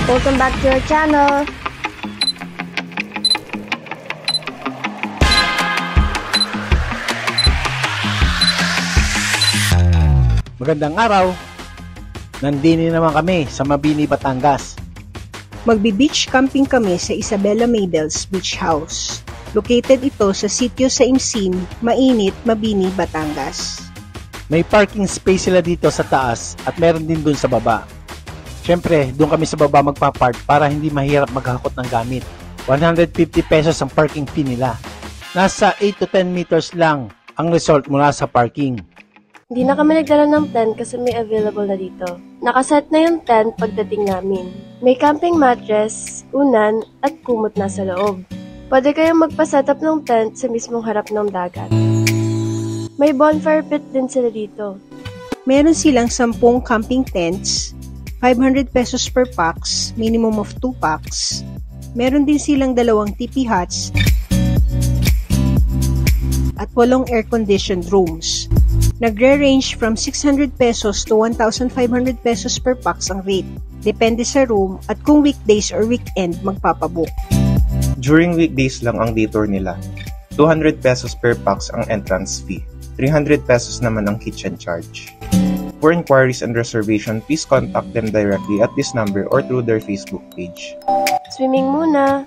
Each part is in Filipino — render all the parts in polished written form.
Welcome back to our channel. Magandang araw. Nandini naman kami sa Mabini, Batangas. Magbi-beach camping kami sa Isabela Mabel's Beach House. Located ito sa sitio sa Imsin, Mainit, Mabini, Batangas. May parking space sila dito sa taas at meron din dun sa baba. Siyempre, doon kami sa baba magpa-park para hindi mahirap maghakot ng gamit. 150 pesos ang parking fee nila. Nasa 8 to 10 meters lang ang resort mula sa parking. Hindi na kami nagdala ng tent kasi may available na dito. Nakaset na yung tent pagdating namin. May camping mattress, unan, at kumot na sa loob. Pwede kayong magpa-setup ng tent sa mismong harap ng dagat. May bonfire pit din sila dito. Meron silang 10 camping tents, 500 pesos per packs, minimum of 2 packs. Meron din silang 2 tipi huts at 8 air-conditioned rooms. Nagre-range from 600 pesos to 1,500 pesos per packs ang rate. Depende sa room at kung weekdays or weekend magpapabook. During weekdays lang ang day tour nila. 200 pesos per packs ang entrance fee. 300 pesos naman ang kitchen charge. For inquiries and reservation, please contact them directly at this number or through their Facebook page. Swimming muna!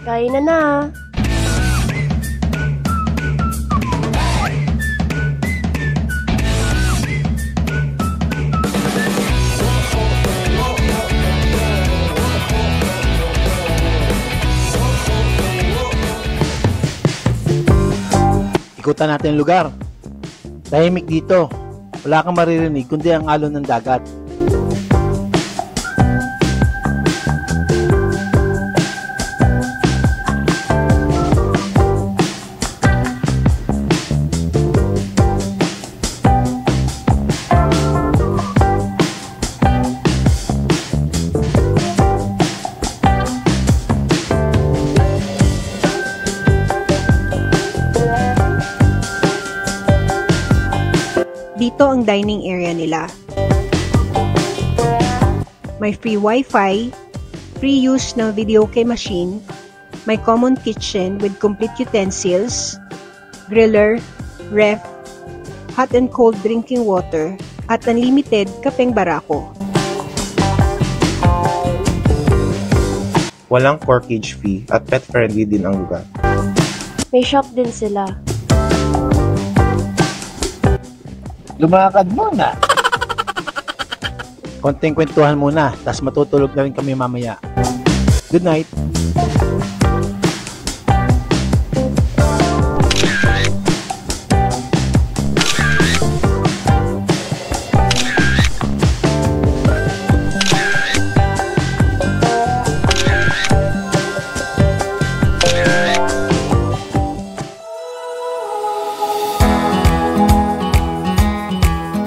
Kain na! Ikutan natin yung lugar. Tahimik dito. Wala kang maririnig kundi ang alon ng dagat. Dito ang dining area nila. May free wifi, free use ng videoke machine, may common kitchen with complete utensils, griller, ref, hot and cold drinking water, at unlimited kapeng barako. Walang corkage fee at pet-friendly din ang lugar. May shop din sila. Lumakad muna. Konting kwentuhan muna, tas matutulog na rin kami mamaya. Good night.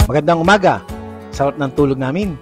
Magandang umaga. Sarap ng tulog namin.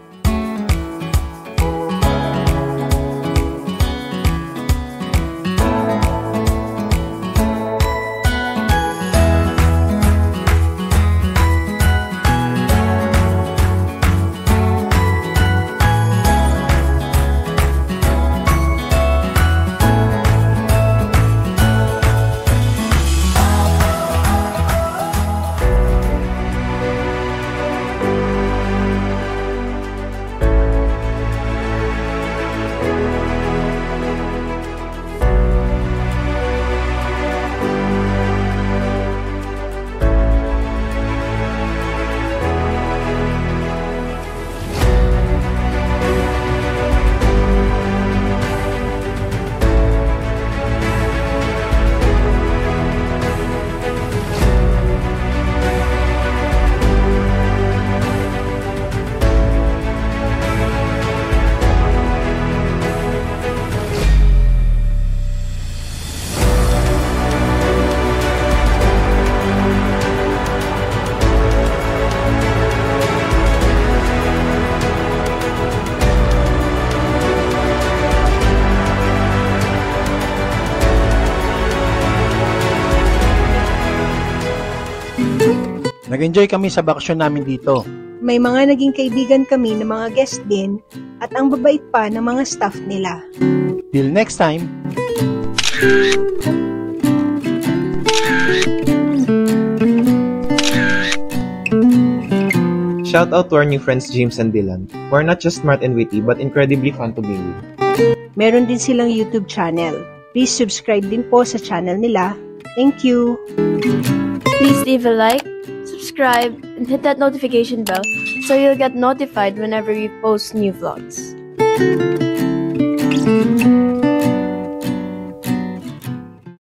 Nag-enjoy kami sa bakasyon namin dito. May mga naging kaibigan kami ng mga guest din at ang babait pa ng mga staff nila. Till next time! Shout out to our new friends James and Dylan, who are not just smart and witty but incredibly fun to be with. Meron din silang YouTube channel. Please subscribe din po sa channel nila. Thank you! Please leave a like, subscribe, and hit that notification bell so you'll get notified whenever we post new vlogs.